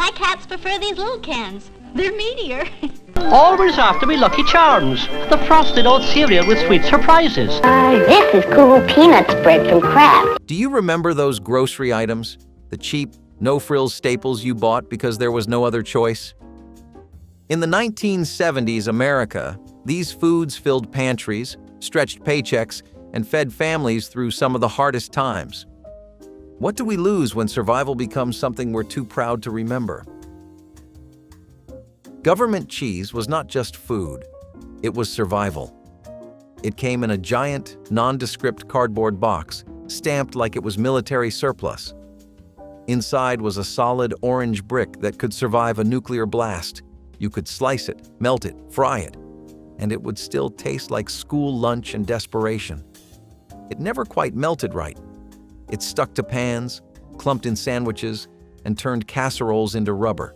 My cats prefer these little cans. They're meatier. Always after me Lucky Charms, the frosted oat cereal with sweet surprises. This is cool peanut spread from Kraft. Do you remember those grocery items? The cheap, no-frills staples you bought because there was no other choice? In the 1970s America, these foods filled pantries, stretched paychecks, and fed families through some of the hardest times. What do we lose when survival becomes something we're too proud to remember? Government cheese was not just food, it was survival. It came in a giant, nondescript cardboard box, stamped like it was military surplus. Inside was a solid orange brick that could survive a nuclear blast. You could slice it, melt it, fry it, and it would still taste like school lunch and desperation. It never quite melted right. It stuck to pans, clumped in sandwiches, and turned casseroles into rubber.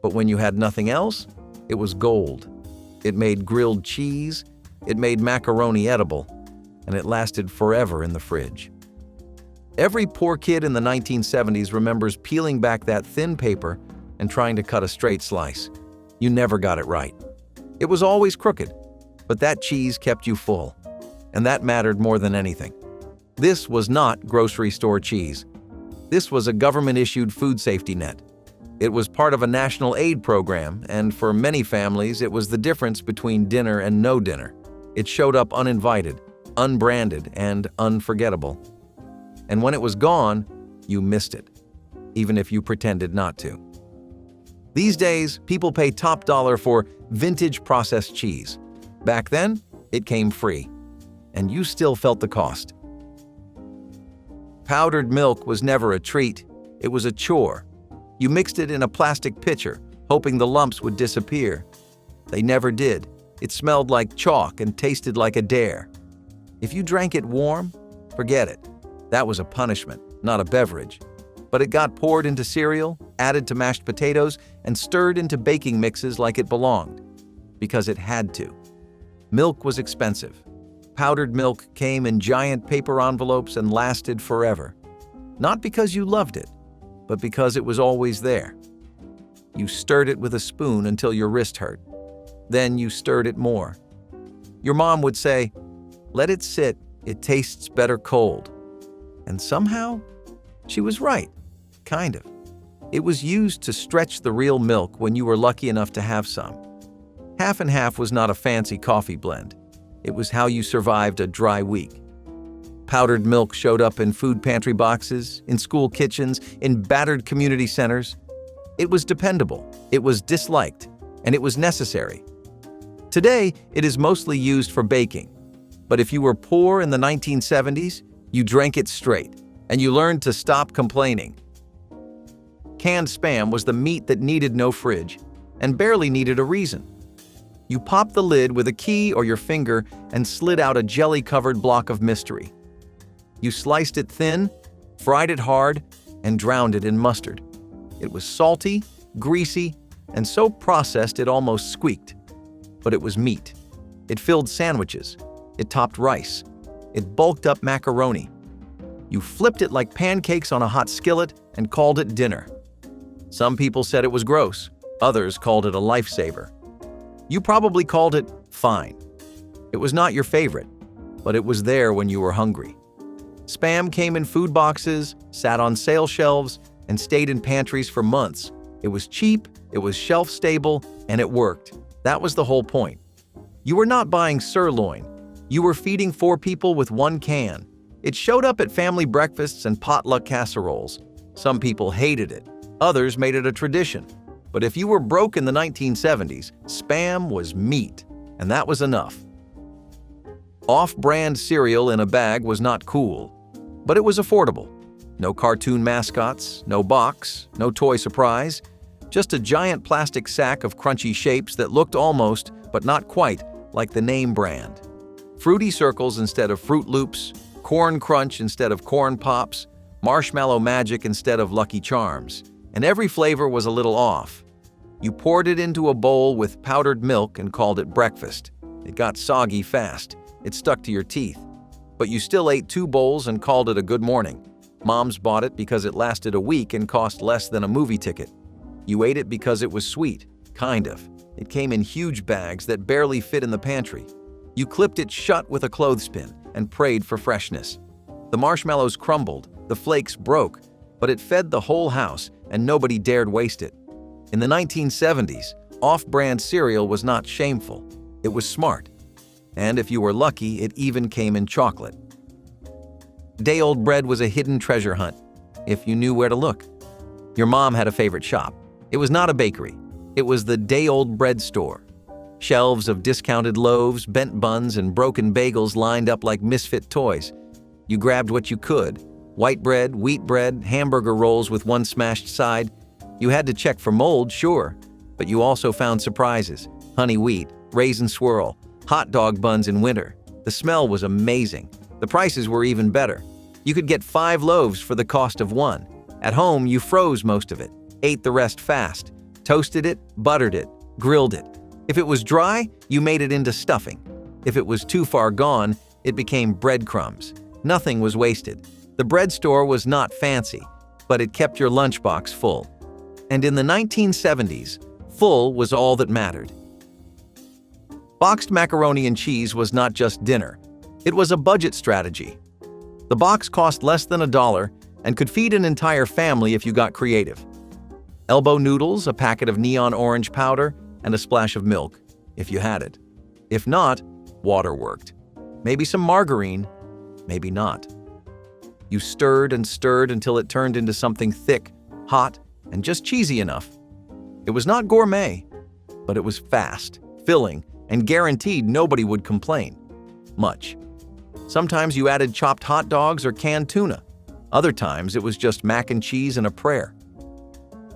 But when you had nothing else, it was gold. It made grilled cheese, it made macaroni edible, and it lasted forever in the fridge. Every poor kid in the 1970s remembers peeling back that thin paper and trying to cut a straight slice. You never got it right. It was always crooked, but that cheese kept you full, and that mattered more than anything. This was not grocery store cheese. This was a government-issued food safety net. It was part of a national aid program, and for many families, it was the difference between dinner and no dinner. It showed up uninvited, unbranded, and unforgettable. And when it was gone, you missed it, even if you pretended not to. These days, people pay top dollar for vintage processed cheese. Back then, it came free, and you still felt the cost. Powdered milk was never a treat, it was a chore. You mixed it in a plastic pitcher, hoping the lumps would disappear. They never did. It smelled like chalk and tasted like a dare. If you drank it warm, forget it. That was a punishment, not a beverage. But it got poured into cereal, added to mashed potatoes, and stirred into baking mixes like it belonged, because it had to. Milk was expensive. Powdered milk came in giant paper envelopes and lasted forever. Not because you loved it, but because it was always there. You stirred it with a spoon until your wrist hurt. Then you stirred it more. Your mom would say, "Let it sit, it tastes better cold." And somehow, she was right, kind of. It was used to stretch the real milk when you were lucky enough to have some. Half and half was not a fancy coffee blend. It was how you survived a dry week. Powdered milk showed up in food pantry boxes, in school kitchens, in battered community centers. It was dependable, it was disliked, and it was necessary. Today, it is mostly used for baking. But if you were poor in the 1970s, you drank it straight, and you learned to stop complaining. Canned Spam was the meat that needed no fridge, and barely needed a reason. You popped the lid with a key or your finger and slid out a jelly-covered block of mystery. You sliced it thin, fried it hard, and drowned it in mustard. It was salty, greasy, and so processed it almost squeaked. But it was meat. It filled sandwiches. It topped rice. It bulked up macaroni. You flipped it like pancakes on a hot skillet and called it dinner. Some people said it was gross. Others called it a lifesaver. You probably called it fine. It was not your favorite, but it was there when you were hungry. Spam came in food boxes, sat on sale shelves, and stayed in pantries for months. It was cheap, it was shelf-stable, and it worked. That was the whole point. You were not buying sirloin. You were feeding 4 people with 1 can. It showed up at family breakfasts and potluck casseroles. Some people hated it. Others made it a tradition. But if you were broke in the 1970s, Spam was meat, and that was enough. Off-brand cereal in a bag was not cool, but it was affordable. No cartoon mascots, no box, no toy surprise, just a giant plastic sack of crunchy shapes that looked almost, but not quite, like the name brand. Fruity Circles instead of Fruit Loops, Corn Crunch instead of Corn Pops, Marshmallow Magic instead of Lucky Charms, and every flavor was a little off. You poured it into a bowl with powdered milk and called it breakfast. It got soggy fast. It stuck to your teeth. But you still ate 2 bowls and called it a good morning. Moms bought it because it lasted a week and cost less than a movie ticket. You ate it because it was sweet, kind of. It came in huge bags that barely fit in the pantry. You clipped it shut with a clothespin and prayed for freshness. The marshmallows crumbled, the flakes broke, but it fed the whole house and nobody dared waste it. In the 1970s, off-brand cereal was not shameful. It was smart. And if you were lucky, it even came in chocolate. Day-old bread was a hidden treasure hunt, if you knew where to look. Your mom had a favorite shop. It was not a bakery. It was the day-old bread store. Shelves of discounted loaves, bent buns, and broken bagels lined up like misfit toys. You grabbed what you could. White bread, wheat bread, hamburger rolls with one smashed side. You had to check for mold, sure, but you also found surprises. Honey wheat, raisin swirl, hot dog buns in winter. The smell was amazing. The prices were even better. You could get 5 loaves for the cost of 1. At home, you froze most of it, ate the rest fast, toasted it, buttered it, grilled it. If it was dry, you made it into stuffing. If it was too far gone, it became breadcrumbs. Nothing was wasted. The bread store was not fancy, but it kept your lunchbox full. And in the 1970s, full was all that mattered. Boxed macaroni and cheese was not just dinner. It was a budget strategy. The box cost less than $1 and could feed an entire family if you got creative. Elbow noodles, a packet of neon orange powder, and a splash of milk, if you had it. If not, water worked. Maybe some margarine, maybe not. You stirred and stirred until it turned into something thick, hot, and just cheesy enough. It was not gourmet, but it was fast, filling, and guaranteed nobody would complain. Much. Sometimes you added chopped hot dogs or canned tuna. Other times it was just mac and cheese and a prayer.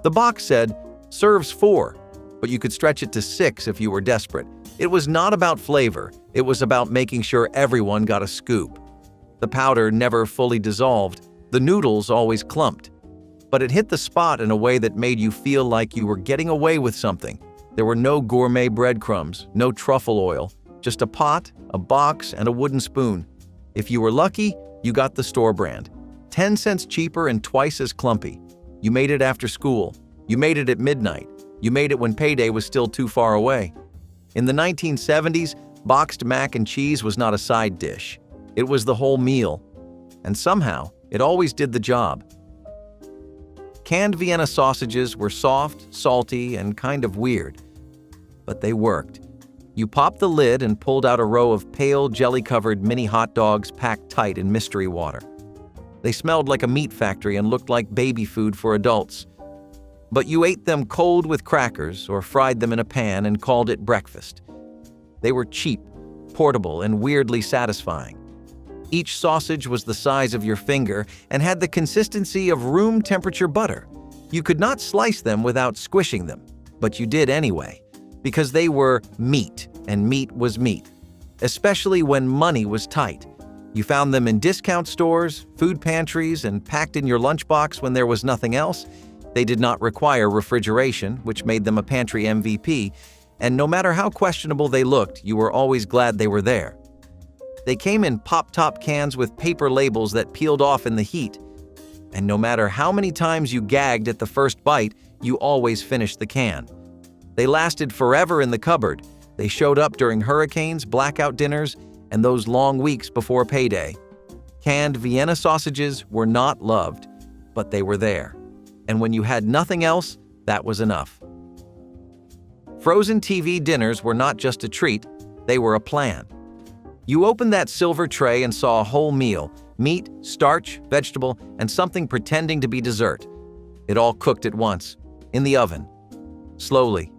The box said, "Serves 4," but you could stretch it to 6 if you were desperate. It was not about flavor, it was about making sure everyone got a scoop. The powder never fully dissolved, the noodles always clumped. But it hit the spot in a way that made you feel like you were getting away with something. There were no gourmet breadcrumbs, no truffle oil, just a pot, a box, and a wooden spoon. If you were lucky, you got the store brand. 10 cents cheaper and twice as clumpy. You made it after school. You made it at midnight. You made it when payday was still too far away. In the 1970s, boxed mac and cheese was not a side dish. It was the whole meal. And somehow, it always did the job. Canned Vienna sausages were soft, salty, and kind of weird. But they worked. You popped the lid and pulled out a row of pale, jelly-covered mini hot dogs packed tight in mystery water. They smelled like a meat factory and looked like baby food for adults. But you ate them cold with crackers or fried them in a pan and called it breakfast. They were cheap, portable, and weirdly satisfying. Each sausage was the size of your finger and had the consistency of room-temperature butter. You could not slice them without squishing them, but you did anyway, because they were meat, and meat was meat, especially when money was tight. You found them in discount stores, food pantries, and packed in your lunchbox when there was nothing else. They did not require refrigeration, which made them a pantry MVP, and no matter how questionable they looked, you were always glad they were there. They came in pop-top cans with paper labels that peeled off in the heat. And no matter how many times you gagged at the first bite, you always finished the can. They lasted forever in the cupboard. They showed up during hurricanes, blackout dinners, and those long weeks before payday. Canned Vienna sausages were not loved, but they were there. And when you had nothing else, that was enough. Frozen TV dinners were not just a treat, they were a plan. You opened that silver tray and saw a whole meal, meat, starch, vegetable, and something pretending to be dessert. It all cooked at once, in the oven, slowly,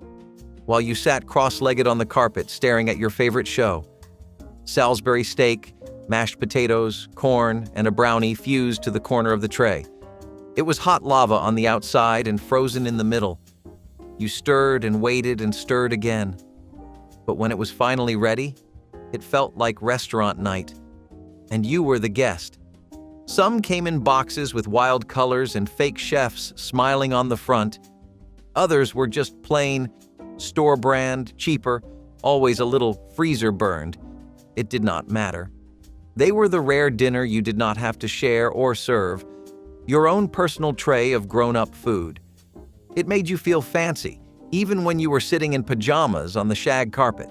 while you sat cross-legged on the carpet staring at your favorite show. Salisbury steak, mashed potatoes, corn, and a brownie fused to the corner of the tray. It was hot lava on the outside and frozen in the middle. You stirred and waited and stirred again. But when it was finally ready, it felt like restaurant night, and you were the guest. Some came in boxes with wild colors and fake chefs smiling on the front. Others were just plain, store brand, cheaper, always a little freezer burned. It did not matter. They were the rare dinner you did not have to share or serve, your own personal tray of grown-up food. It made you feel fancy, even when you were sitting in pajamas on the shag carpet.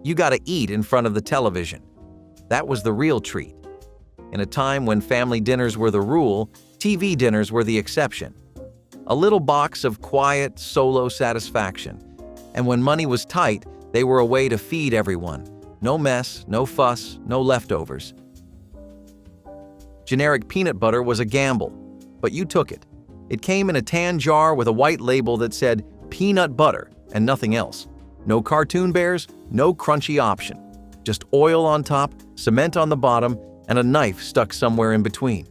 You got to eat in front of the television. That was the real treat. In a time when family dinners were the rule, TV dinners were the exception. A little box of quiet, solo satisfaction. And when money was tight, they were a way to feed everyone. No mess, no fuss, no leftovers. Generic peanut butter was a gamble, but you took it. It came in a tan jar with a white label that said peanut butter and nothing else. No cartoon bears, no crunchy option. Just oil on top, cement on the bottom, and a knife stuck somewhere in between.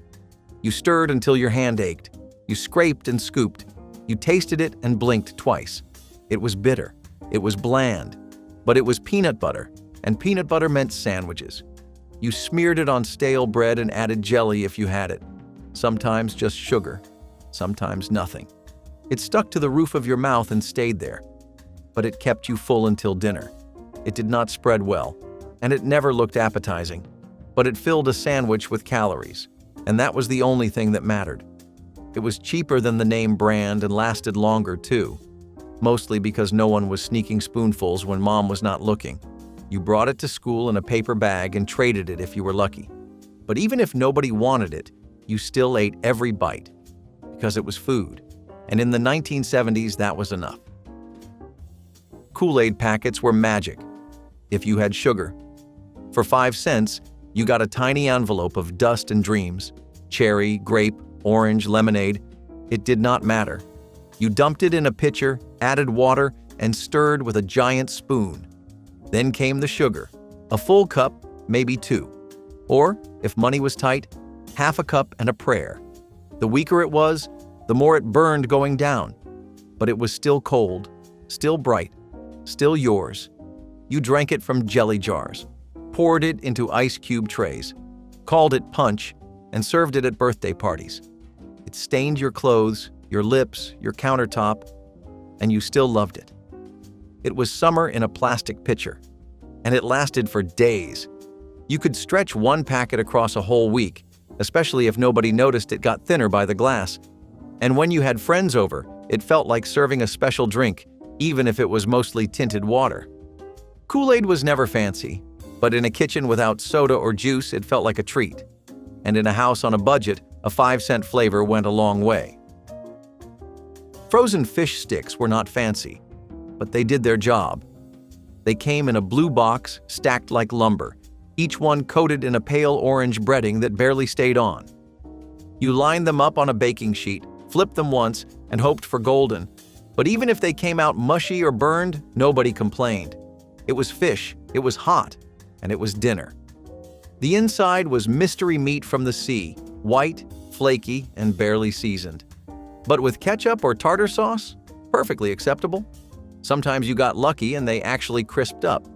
You stirred until your hand ached. You scraped and scooped. You tasted it and blinked twice. It was bitter. It was bland. But it was peanut butter, and peanut butter meant sandwiches. You smeared it on stale bread and added jelly if you had it. Sometimes just sugar. Sometimes nothing. It stuck to the roof of your mouth and stayed there. But it kept you full until dinner. It did not spread well, and it never looked appetizing. But it filled a sandwich with calories, and that was the only thing that mattered. It was cheaper than the name brand and lasted longer too, mostly because no one was sneaking spoonfuls when mom was not looking. You brought it to school in a paper bag and traded it if you were lucky. But even if nobody wanted it, you still ate every bite, because it was food, and in the 1970s that was enough. Kool-Aid packets were magic, if you had sugar. For 5 cents, you got a tiny envelope of dust and dreams, cherry, grape, orange, lemonade. It did not matter. You dumped it in a pitcher, added water, and stirred with a giant spoon. Then came the sugar, a full cup, maybe 2. Or, if money was tight, half a cup and a prayer. The weaker it was, the more it burned going down. But it was still cold, still bright, still yours. You drank it from jelly jars, poured it into ice cube trays, called it punch, and served it at birthday parties. It stained your clothes, your lips, your countertop, and you still loved it. It was summer in a plastic pitcher, and it lasted for days. You could stretch one packet across a whole week, especially if nobody noticed it got thinner by the glass. And when you had friends over, it felt like serving a special drink, even if it was mostly tinted water. Kool-Aid was never fancy, but in a kitchen without soda or juice, it felt like a treat. And in a house on a budget, a 5-cent flavor went a long way. Frozen fish sticks were not fancy, but they did their job. They came in a blue box, stacked like lumber, each one coated in a pale orange breading that barely stayed on. You lined them up on a baking sheet, flipped them once, and hoped for golden. But even if they came out mushy or burned, nobody complained. It was fish, it was hot, and it was dinner. The inside was mystery meat from the sea, white, flaky, and barely seasoned. But with ketchup or tartar sauce, perfectly acceptable. Sometimes you got lucky and they actually crisped up.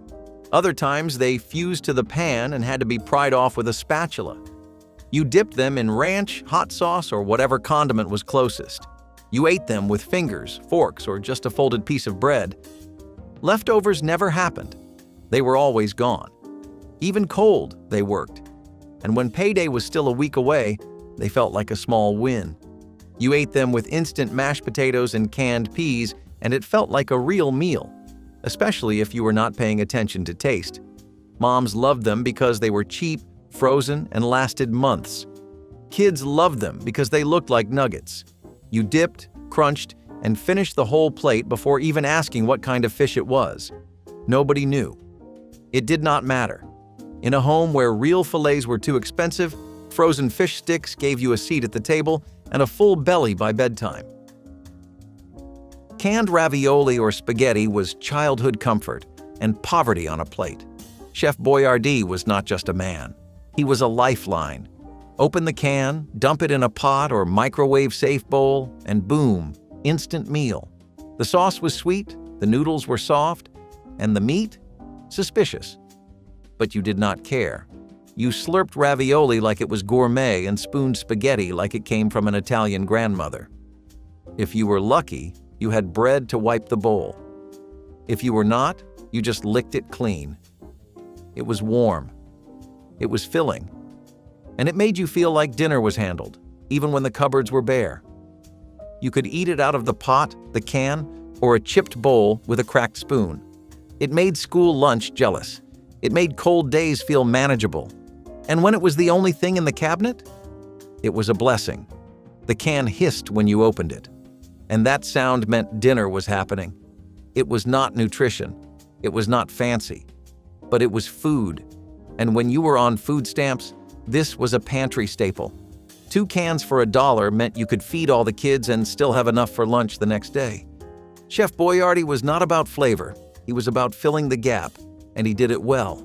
Other times they fused to the pan and had to be pried off with a spatula. You dipped them in ranch, hot sauce, or whatever condiment was closest. You ate them with fingers, forks, or just a folded piece of bread. Leftovers never happened. They were always gone. Even cold, they worked. And when payday was still a week away, they felt like a small win. You ate them with instant mashed potatoes and canned peas, and it felt like a real meal, especially if you were not paying attention to taste. Moms loved them because they were cheap, frozen, and lasted months. Kids loved them because they looked like nuggets. You dipped, crunched, and finished the whole plate before even asking what kind of fish it was. Nobody knew. It did not matter. In a home where real fillets were too expensive, frozen fish sticks gave you a seat at the table and a full belly by bedtime. Canned ravioli or spaghetti was childhood comfort and poverty on a plate. Chef Boyardee was not just a man. He was a lifeline. Open the can, dump it in a pot or microwave-safe bowl, and boom, instant meal. The sauce was sweet, the noodles were soft, and the meat? Suspicious. But you did not care. You slurped ravioli like it was gourmet and spooned spaghetti like it came from an Italian grandmother. If you were lucky, you had bread to wipe the bowl. If you were not, you just licked it clean. It was warm. It was filling. And it made you feel like dinner was handled, even when the cupboards were bare. You could eat it out of the pot, the can, or a chipped bowl with a cracked spoon. It made school lunch jealous. It made cold days feel manageable. And when it was the only thing in the cabinet, it was a blessing. The can hissed when you opened it. And that sound meant dinner was happening. It was not nutrition. It was not fancy. But it was food. And when you were on food stamps, this was a pantry staple. 2 cans for $1 meant you could feed all the kids and still have enough for lunch the next day. Chef Boyardee was not about flavor. He was about filling the gap, and he did it well.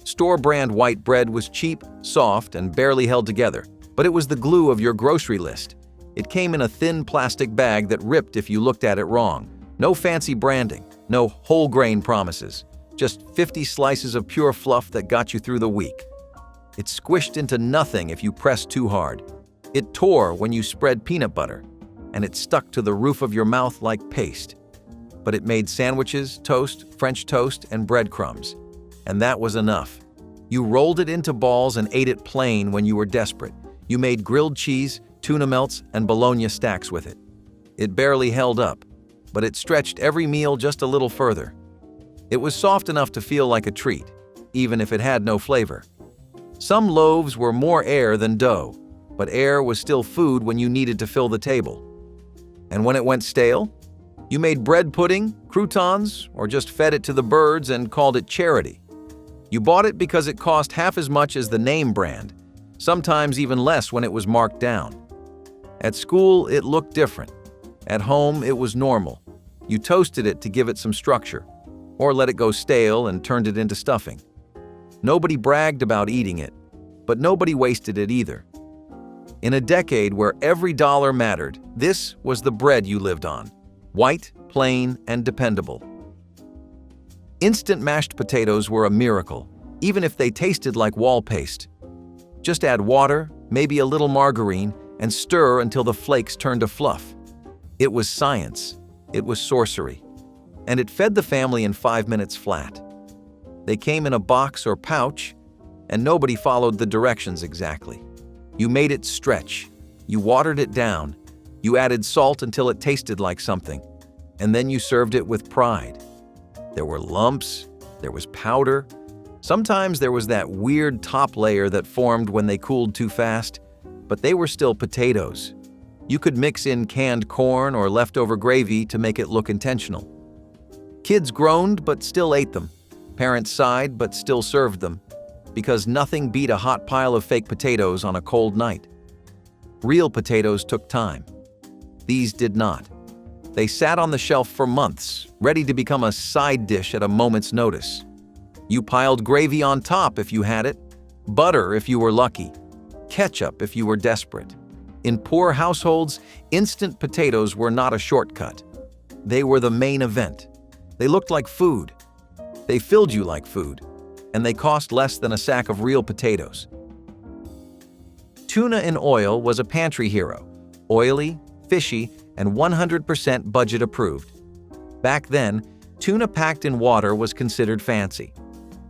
Store-brand white bread was cheap, soft, and barely held together, but it was the glue of your grocery list. It came in a thin plastic bag that ripped if you looked at it wrong. No fancy branding, no whole grain promises, just 50 slices of pure fluff that got you through the week. It squished into nothing if you pressed too hard. It tore when you spread peanut butter, and it stuck to the roof of your mouth like paste. But it made sandwiches, toast, French toast, and breadcrumbs. And that was enough. You rolled it into balls and ate it plain when you were desperate. You made grilled cheese, tuna melts, and bologna stacks with it. It barely held up, but it stretched every meal just a little further. It was soft enough to feel like a treat, even if it had no flavor. Some loaves were more air than dough, but air was still food when you needed to fill the table. And when it went stale, you made bread pudding, croutons, or just fed it to the birds and called it charity. You bought it because it cost half as much as the name brand, sometimes even less when it was marked down. At school, it looked different. At home, it was normal. You toasted it to give it some structure, or let it go stale and turned it into stuffing. Nobody bragged about eating it, but nobody wasted it either. In a decade where every dollar mattered, this was the bread you lived on. White, plain, and dependable. Instant mashed potatoes were a miracle, even if they tasted like wall paste. Just add water, maybe a little margarine, and stir until the flakes turned to fluff. It was science. It was sorcery. And it fed the family in 5 minutes flat. They came in a box or pouch, and nobody followed the directions exactly. You made it stretch. You watered it down. You added salt until it tasted like something, and then you served it with pride. There were lumps, there was powder. Sometimes there was that weird top layer that formed when they cooled too fast, but they were still potatoes. You could mix in canned corn or leftover gravy to make it look intentional. Kids groaned but still ate them. Parents sighed but still served them, because nothing beat a hot pile of fake potatoes on a cold night. Real potatoes took time. These did not. They sat on the shelf for months, ready to become a side dish at a moment's notice. You piled gravy on top if you had it, butter if you were lucky, ketchup if you were desperate. In poor households, instant potatoes were not a shortcut. They were the main event. They looked like food. They filled you like food, and they cost less than a sack of real potatoes. Tuna in oil was a pantry hero, oily, fishy, and 100% budget approved. Back then, tuna packed in water was considered fancy.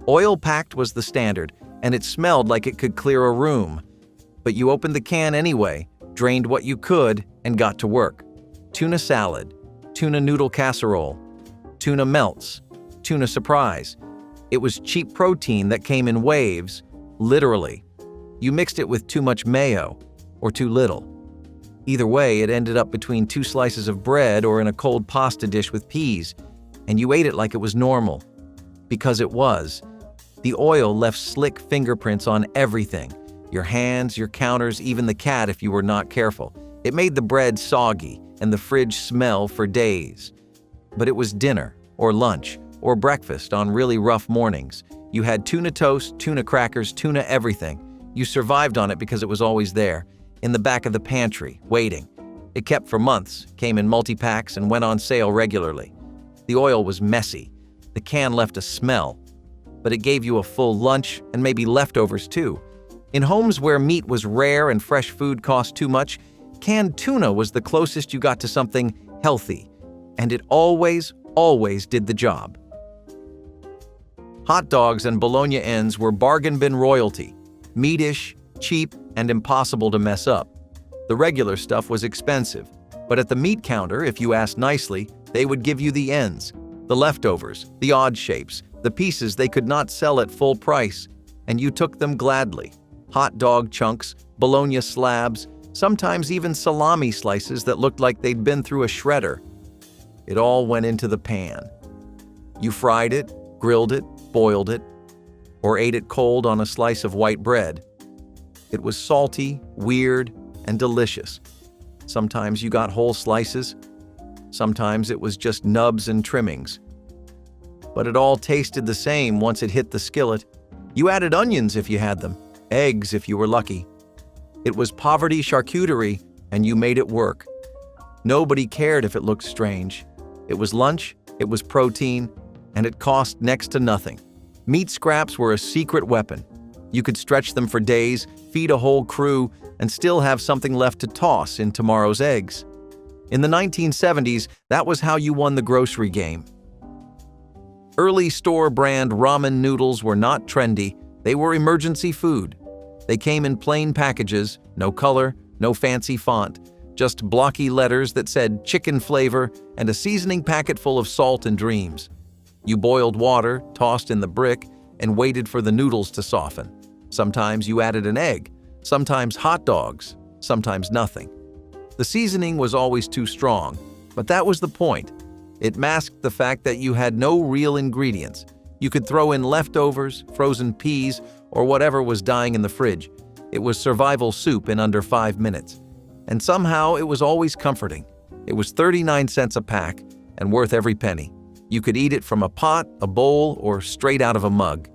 Oil packed was the standard, and it smelled like it could clear a room. But you opened the can anyway, drained what you could, and got to work. Tuna salad, tuna noodle casserole, tuna melts, tuna surprise. It was cheap protein that came in waves, literally. You mixed it with too much mayo, or too little. Either way, it ended up between 2 slices of bread or in a cold pasta dish with peas, and you ate it like it was normal. Because it was. The oil left slick fingerprints on everything. Your hands, your counters, even the cat if you were not careful. It made the bread soggy and the fridge smell for days. But it was dinner, or lunch, or breakfast on really rough mornings. You had tuna toast, tuna crackers, tuna everything. You survived on it because it was always there, in the back of the pantry, waiting. It kept for months, came in multi-packs, and went on sale regularly. The oil was messy. The can left a smell. But it gave you a full lunch and maybe leftovers too. In homes where meat was rare and fresh food cost too much, canned tuna was the closest you got to something healthy. And it always did the job. Hot dogs and bologna ends were bargain bin royalty. Meatish, cheap, and impossible to mess up. The regular stuff was expensive, but at the meat counter, if you asked nicely, they would give you the ends, the leftovers, the odd shapes, the pieces they could not sell at full price, and you took them gladly. Hot dog chunks, bologna slabs, sometimes even salami slices that looked like they'd been through a shredder. It all went into the pan. You fried it, grilled it, boiled it, or ate it cold on a slice of white bread. It was salty, weird, and delicious. Sometimes you got whole slices. Sometimes it was just nubs and trimmings. But it all tasted the same once it hit the skillet. You added onions if you had them, eggs if you were lucky. It was poverty charcuterie, and you made it work. Nobody cared if it looked strange. It was lunch, it was protein, and it cost next to nothing. Meat scraps were a secret weapon. You could stretch them for days, feed a whole crew, and still have something left to toss in tomorrow's eggs. In the 1970s, that was how you won the grocery game. Early store-brand ramen noodles were not trendy, they were emergency food. They came in plain packages, no color, no fancy font, just blocky letters that said chicken flavor and a seasoning packet full of salt and dreams. You boiled water, tossed in the brick, and waited for the noodles to soften. Sometimes you added an egg, sometimes hot dogs, sometimes nothing. The seasoning was always too strong, but that was the point. It masked the fact that you had no real ingredients. You could throw in leftovers, frozen peas, or whatever was dying in the fridge. It was survival soup in under 5 minutes. And somehow it was always comforting. It was 39 cents a pack and worth every penny. You could eat it from a pot, a bowl, or straight out of a mug.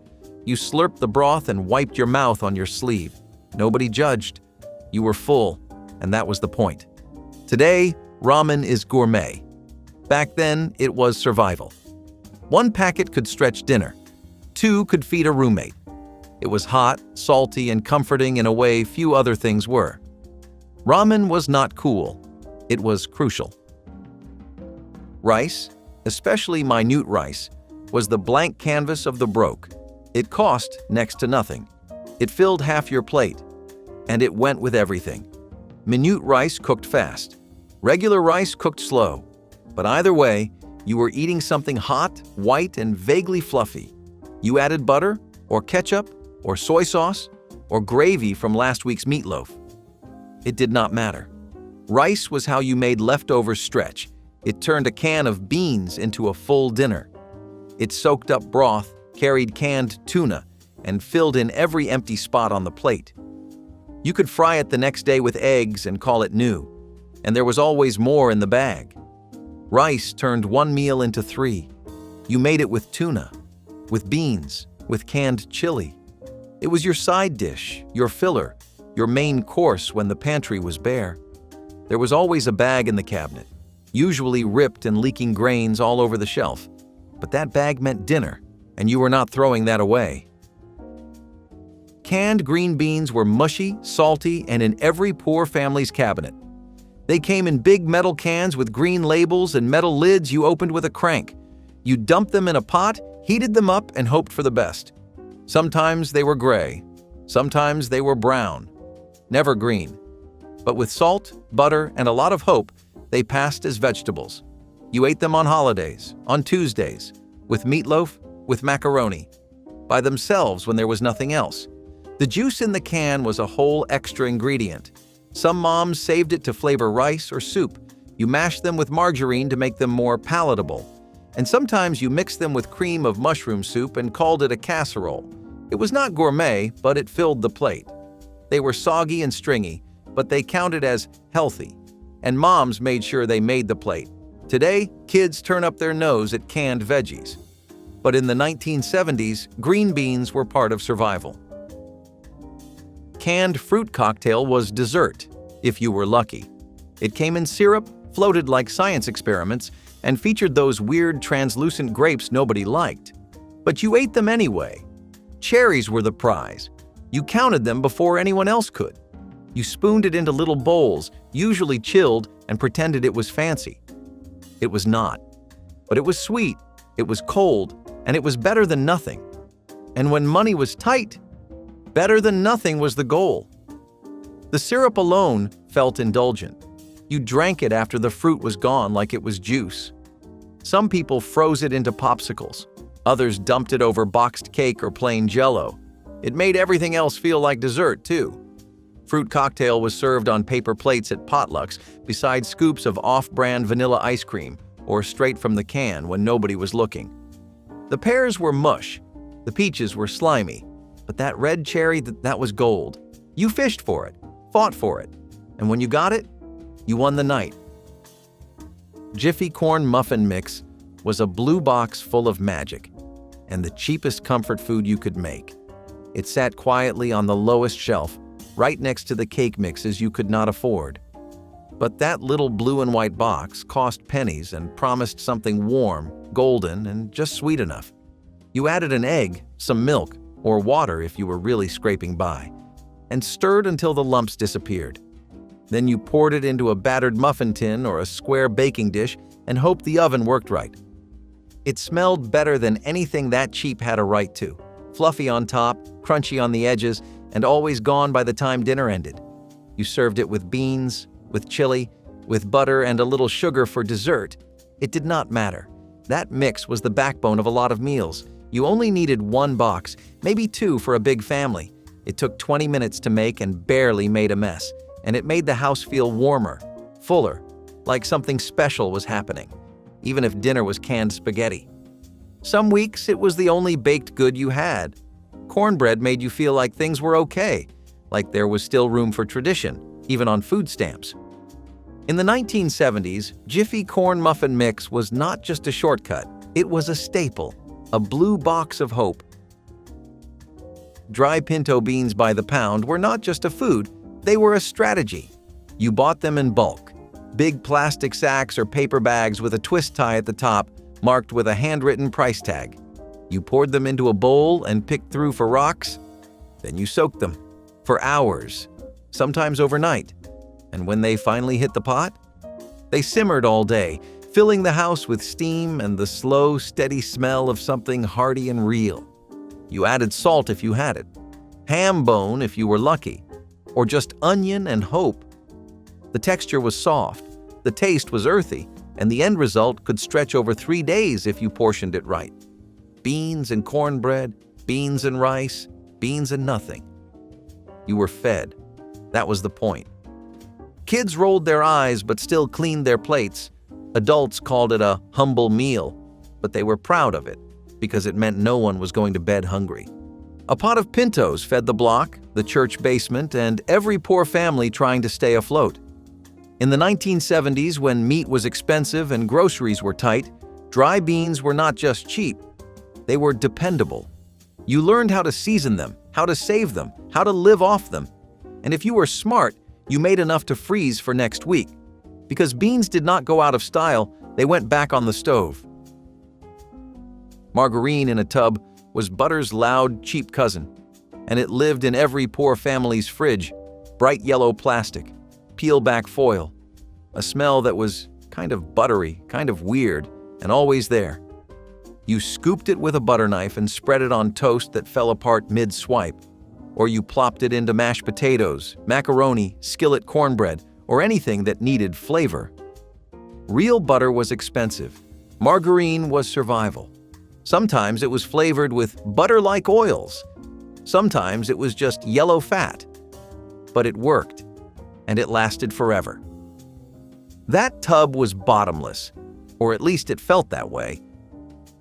You slurped the broth and wiped your mouth on your sleeve. Nobody judged. You were full, and that was the point. Today, ramen is gourmet. Back then, it was survival. 1 packet could stretch dinner. 2 could feed a roommate. It was hot, salty, and comforting in a way few other things were. Ramen was not cool. It was crucial. Rice, especially minute rice, was the blank canvas of the broke. It cost next to nothing. It filled half your plate, and it went with everything. Minute rice cooked fast. Regular rice cooked slow. But either way, you were eating something hot, white, and vaguely fluffy. You added butter, or ketchup, or soy sauce, or gravy from last week's meatloaf. It did not matter. Rice was how you made leftovers stretch. It turned a can of beans into a full dinner. It soaked up broth, carried canned tuna, and filled in every empty spot on the plate. You could fry it the next day with eggs and call it new, and there was always more in the bag. Rice turned 1 meal into 3. You made it with tuna, with beans, with canned chili. It was your side dish, your filler, your main course when the pantry was bare. There was always a bag in the cabinet, usually ripped and leaking grains all over the shelf. But that bag meant dinner, and you were not throwing that away. Canned green beans were mushy, salty, and in every poor family's cabinet. They came in big metal cans with green labels and metal lids you opened with a crank. You dumped them in a pot, heated them up, and hoped for the best. Sometimes they were gray. Sometimes they were brown. Never green. But with salt, butter, and a lot of hope, they passed as vegetables. You ate them on holidays, on Tuesdays, with meatloaf, with macaroni, by themselves when there was nothing else. The juice in the can was a whole extra ingredient. Some moms saved it to flavor rice or soup. You mashed them with margarine to make them more palatable. And sometimes you mixed them with cream of mushroom soup and called it a casserole. It was not gourmet, but it filled the plate. They were soggy and stringy, but they counted as healthy. And moms made sure they made the plate. Today, kids turn up their nose at canned veggies. But in the 1970s, green beans were part of survival. Canned fruit cocktail was dessert, if you were lucky. It came in syrup, floated like science experiments, and featured those weird translucent grapes nobody liked. But you ate them anyway. Cherries were the prize. You counted them before anyone else could. You spooned it into little bowls, usually chilled, and pretended it was fancy. It was not. But it was sweet, it was cold, and it was better than nothing. And when money was tight, better than nothing was the goal. The syrup alone felt indulgent. You drank it after the fruit was gone like it was juice. Some people froze it into popsicles. Others dumped it over boxed cake or plain Jell-O. It made everything else feel like dessert, too. Fruit cocktail was served on paper plates at potlucks beside scoops of off-brand vanilla ice cream or straight from the can when nobody was looking. The pears were mush. The peaches were slimy. But that red cherry, that was gold. You fished for it, fought for it, and when you got it, you won the night. Jiffy corn muffin mix was a blue box full of magic and the cheapest comfort food you could make. It sat quietly on the lowest shelf, right next to the cake mixes you could not afford. But that little blue and white box cost pennies and promised something warm, golden, and just sweet enough. You added an egg, some milk, or water if you were really scraping by, and stirred until the lumps disappeared. Then you poured it into a battered muffin tin or a square baking dish and hoped the oven worked right. It smelled better than anything that cheap had a right to. Fluffy on top, crunchy on the edges, and always gone by the time dinner ended. You served it with beans, with chili, with butter and a little sugar for dessert. It did not matter. That mix was the backbone of a lot of meals. You only needed one box, maybe two for a big family. It took 20 minutes to make and barely made a mess, and it made the house feel warmer, fuller, like something special was happening, even if dinner was canned spaghetti. Some weeks, it was the only baked good you had. Cornbread made you feel like things were okay, like there was still room for tradition, even on food stamps. In the 1970s, Jiffy corn muffin mix was not just a shortcut, it was a staple, a blue box of hope. Dry pinto beans by the pound were not just a food, they were a strategy. You bought them in bulk, big plastic sacks or paper bags with a twist tie at the top, marked with a handwritten price tag. You poured them into a bowl and picked through for rocks. Then you soaked them for hours, sometimes overnight. And when they finally hit the pot, they simmered all day, filling the house with steam and the slow, steady smell of something hearty and real. You added salt if you had it, ham bone if you were lucky, or just onion and hope. The texture was soft, the taste was earthy, and the end result could stretch over 3 days if you portioned it right. Beans and cornbread, beans and rice, beans and nothing. You were fed. That was the point. Kids rolled their eyes but still cleaned their plates. Adults called it a humble meal, but they were proud of it because it meant no one was going to bed hungry. A pot of pintos fed the block, the church basement, and every poor family trying to stay afloat. In the 1970s, when meat was expensive and groceries were tight, dry beans were not just cheap, they were dependable. You learned how to season them, how to save them, how to live off them. And if you were smart, you made enough to freeze for next week. Because beans did not go out of style, they went back on the stove. Margarine in a tub was butter's loud, cheap cousin, and it lived in every poor family's fridge, bright yellow plastic, peel-back foil, a smell that was kind of buttery, kind of weird, and always there. You scooped it with a butter knife and spread it on toast that fell apart mid-swipe, or you plopped it into mashed potatoes, macaroni, skillet cornbread, or anything that needed flavor. Real butter was expensive. Margarine was survival. Sometimes it was flavored with butter-like oils. Sometimes it was just yellow fat. But it worked, and it lasted forever. That tub was bottomless, or at least it felt that way.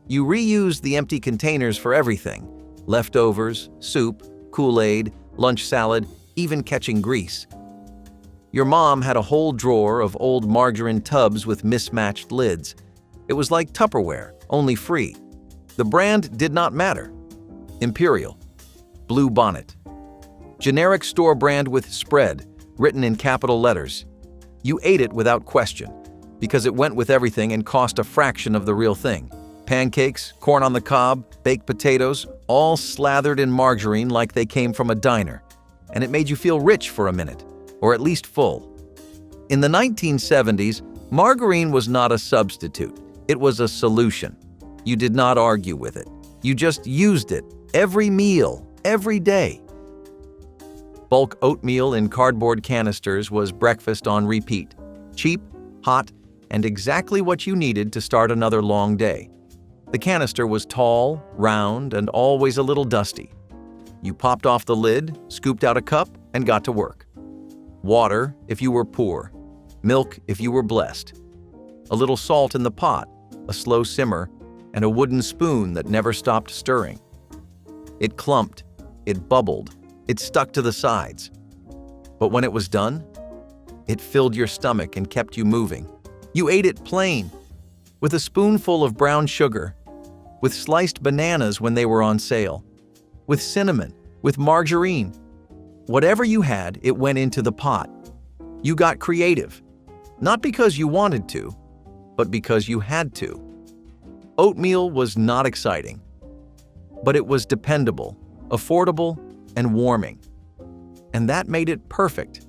You reused the empty containers for everything: leftovers, soup, Kool-Aid, lunch salad, even catching grease. Your mom had a whole drawer of old margarine tubs with mismatched lids. It was like Tupperware, only free. The brand did not matter. Imperial, Blue Bonnet, generic store brand with spread, written in capital letters. You ate it without question, because it went with everything and cost a fraction of the real thing. Pancakes, corn on the cob, baked potatoes, all slathered in margarine like they came from a diner. And it made you feel rich for a minute, or at least full. In the 1970s, margarine was not a substitute. It was a solution. You did not argue with it. You just used it every meal, every day. Bulk oatmeal in cardboard canisters was breakfast on repeat. Cheap, hot, and exactly what you needed to start another long day. The canister was tall, round, and always a little dusty. You popped off the lid, scooped out a cup, and got to work. Water if you were poor. Milk if you were blessed. A little salt in the pot, a slow simmer, and a wooden spoon that never stopped stirring. It clumped, it bubbled, it stuck to the sides. But when it was done, it filled your stomach and kept you moving. You ate it plain, with a spoonful of brown sugar, with sliced bananas when they were on sale, with cinnamon, with margarine. Whatever you had, it went into the pot. You got creative, not because you wanted to, but because you had to. Oatmeal was not exciting, but it was dependable, affordable, and warming. And that made it perfect.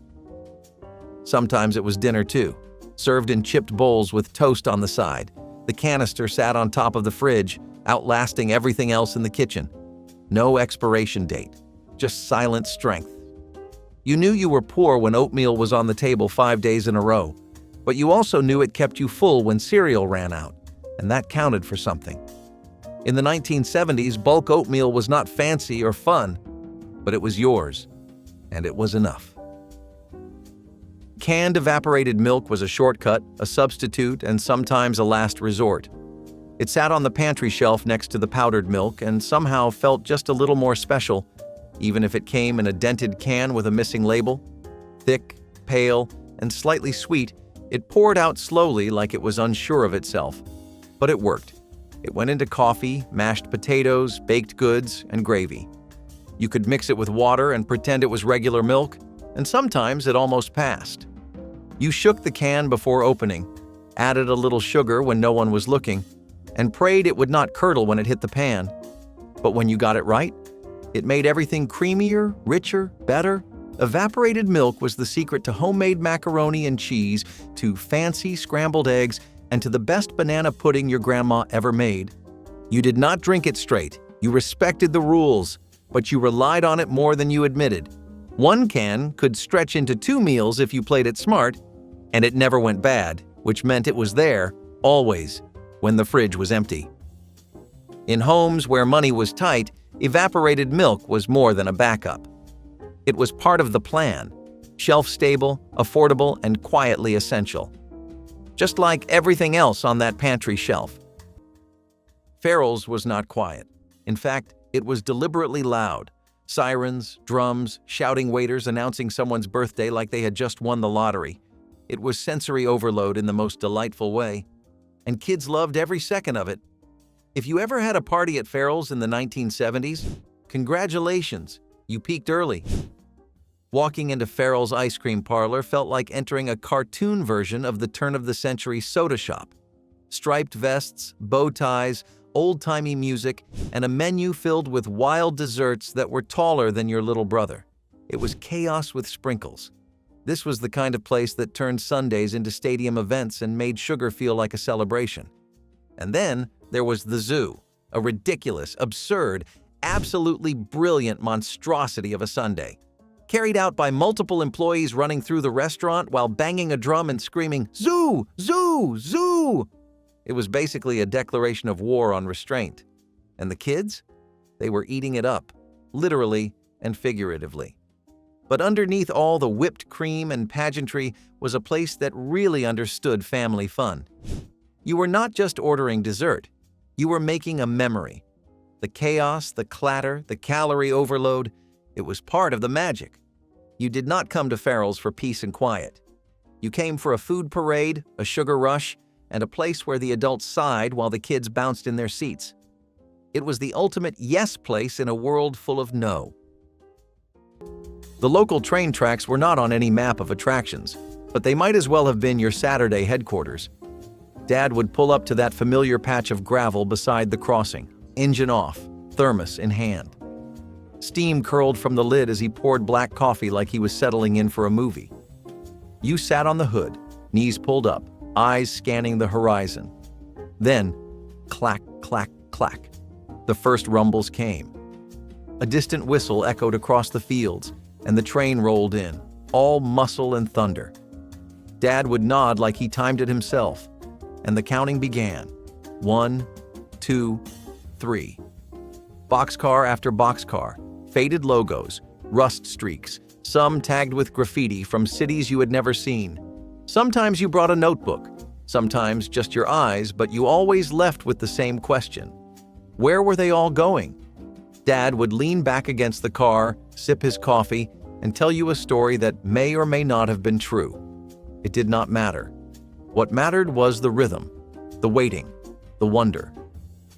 Sometimes it was dinner too, served in chipped bowls with toast on the side. The canister sat on top of the fridge, outlasting everything else in the kitchen. No expiration date, just silent strength. You knew you were poor when oatmeal was on the table 5 days in a row, but you also knew it kept you full when cereal ran out, and that counted for something. In the 1970s, bulk oatmeal was not fancy or fun, but it was yours, and it was enough. Canned evaporated milk was a shortcut, a substitute, and sometimes a last resort. It sat on the pantry shelf next to the powdered milk and somehow felt just a little more special, even if it came in a dented can with a missing label. Thick, pale, and slightly sweet, it poured out slowly like it was unsure of itself. But it worked. It went into coffee, mashed potatoes, baked goods, and gravy. You could mix it with water and pretend it was regular milk, and sometimes it almost passed. You shook the can before opening, added a little sugar when no one was looking, and prayed it would not curdle when it hit the pan. But when you got it right, it made everything creamier, richer, better. Evaporated milk was the secret to homemade macaroni and cheese, to fancy scrambled eggs, and to the best banana pudding your grandma ever made. You did not drink it straight. You respected the rules, but you relied on it more than you admitted. One can could stretch into 2 meals if you played it smart, and it never went bad, which meant it was there, always, when the fridge was empty. In homes where money was tight, evaporated milk was more than a backup. It was part of the plan, shelf-stable, affordable, and quietly essential. Just like everything else on that pantry shelf. Farrell's was not quiet. In fact, it was deliberately loud. Sirens, drums, shouting waiters announcing someone's birthday like they had just won the lottery. It was sensory overload in the most delightful way. And kids loved every second of it. If you ever had a party at Farrell's in the 1970s, congratulations, you peaked early. Walking into Farrell's ice cream parlor felt like entering a cartoon version of the turn-of-the-century soda shop. Striped vests, bow ties, old-timey music, and a menu filled with wild desserts that were taller than your little brother. It was chaos with sprinkles. This was the kind of place that turned Sundays into stadium events and made sugar feel like a celebration. And then there was the zoo, a ridiculous, absurd, absolutely brilliant monstrosity of a Sunday. Carried out by multiple employees running through the restaurant while banging a drum and screaming, "Zoo! Zoo! Zoo!" It was basically a declaration of war on restraint. And the kids? They were eating it up, literally and figuratively. But underneath all the whipped cream and pageantry was a place that really understood family fun. You were not just ordering dessert. You were making a memory. The chaos, the clatter, the calorie overload, it was part of the magic. You did not come to Farrell's for peace and quiet. You came for a food parade, a sugar rush, and a place where the adults sighed while the kids bounced in their seats. It was the ultimate yes place in a world full of no. The local train tracks were not on any map of attractions, but they might as well have been your Saturday headquarters. Dad would pull up to that familiar patch of gravel beside the crossing, engine off, thermos in hand. Steam curled from the lid as he poured black coffee like he was settling in for a movie. You sat on the hood, knees pulled up, eyes scanning the horizon. Then, clack, clack, clack. The first rumbles came. A distant whistle echoed across the fields, and the train rolled in, all muscle and thunder. Dad would nod like he timed it himself, and the counting began. 1, 2, 3. Boxcar after boxcar, faded logos, rust streaks, some tagged with graffiti from cities you had never seen. Sometimes you brought a notebook, sometimes just your eyes, but you always left with the same question. Where were they all going? Dad would lean back against the car, sip his coffee, and tell you a story that may or may not have been true. It did not matter. What mattered was the rhythm, the waiting, the wonder.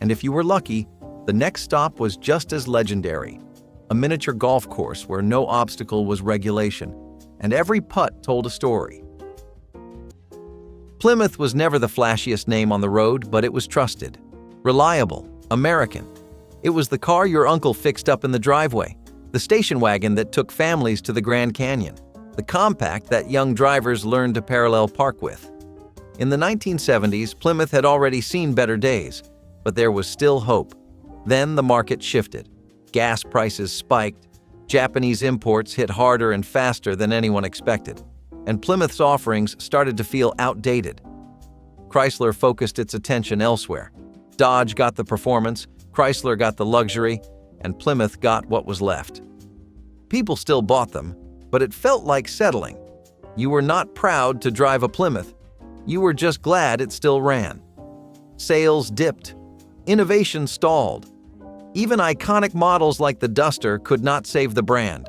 And if you were lucky, the next stop was just as legendary. A miniature golf course where no obstacle was regulation, and every putt told a story. Plymouth was never the flashiest name on the road, but it was trusted, reliable, American. It was the car your uncle fixed up in the driveway, the station wagon that took families to the Grand Canyon, the compact that young drivers learned to parallel park with. In the 1970s, Plymouth had already seen better days, but there was still hope. Then the market shifted. Gas prices spiked, Japanese imports hit harder and faster than anyone expected, and Plymouth's offerings started to feel outdated. Chrysler focused its attention elsewhere. Dodge got the performance, Chrysler got the luxury, and Plymouth got what was left. People still bought them, but it felt like settling. You were not proud to drive a Plymouth. You were just glad it still ran. Sales dipped. Innovation stalled. Even iconic models like the Duster could not save the brand.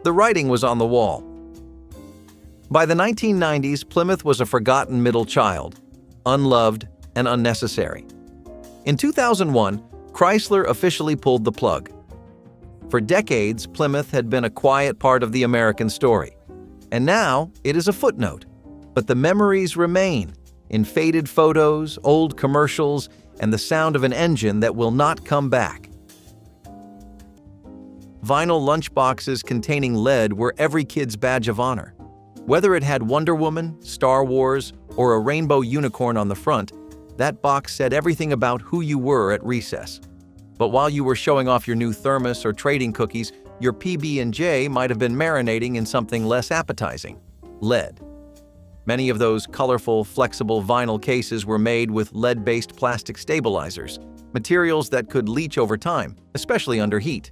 The writing was on the wall. By the 1990s, Plymouth was a forgotten middle child, unloved and unnecessary. In 2001, Chrysler officially pulled the plug. For decades, Plymouth had been a quiet part of the American story. And now, it is a footnote. But the memories remain, in faded photos, old commercials, and the sound of an engine that will not come back. Vinyl lunchboxes containing lead were every kid's badge of honor. Whether it had Wonder Woman, Star Wars, or a rainbow unicorn on the front, that box said everything about who you were at recess. But while you were showing off your new thermos or trading cookies, your PB&J might have been marinating in something less appetizing: lead. Many of those colorful, flexible vinyl cases were made with lead-based plastic stabilizers, materials that could leach over time, especially under heat.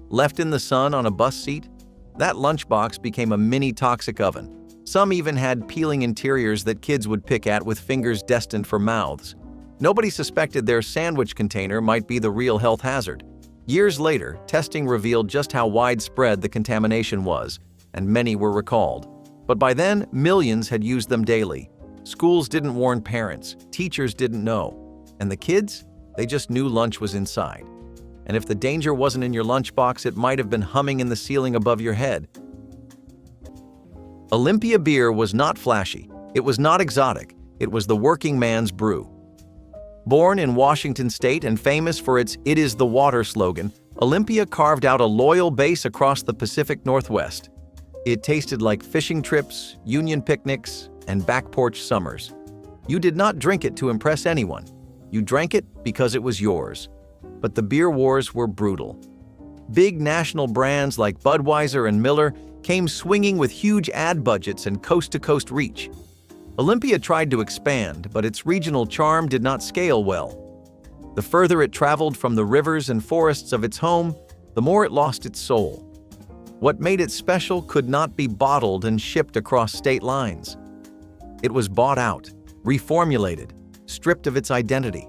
Left in the sun on a bus seat, that lunchbox became a mini toxic oven. Some even had peeling interiors that kids would pick at with fingers destined for mouths. Nobody suspected their sandwich container might be the real health hazard. Years later, testing revealed just how widespread the contamination was, and many were recalled. But by then, millions had used them daily. Schools didn't warn parents, teachers didn't know. And the kids? They just knew lunch was inside. And if the danger wasn't in your lunchbox, it might have been humming in the ceiling above your head. Olympia beer was not flashy. It was not exotic. It was the working man's brew. Born in Washington State and famous for its "It is the water" slogan, Olympia carved out a loyal base across the Pacific Northwest. It tasted like fishing trips, union picnics, and back porch summers. You did not drink it to impress anyone. You drank it because it was yours. But the beer wars were brutal. Big national brands like Budweiser and Miller came swinging with huge ad budgets and coast-to-coast reach. Olympia tried to expand, but its regional charm did not scale well. The further it traveled from the rivers and forests of its home, the more it lost its soul. What made it special could not be bottled and shipped across state lines. It was bought out, reformulated, stripped of its identity.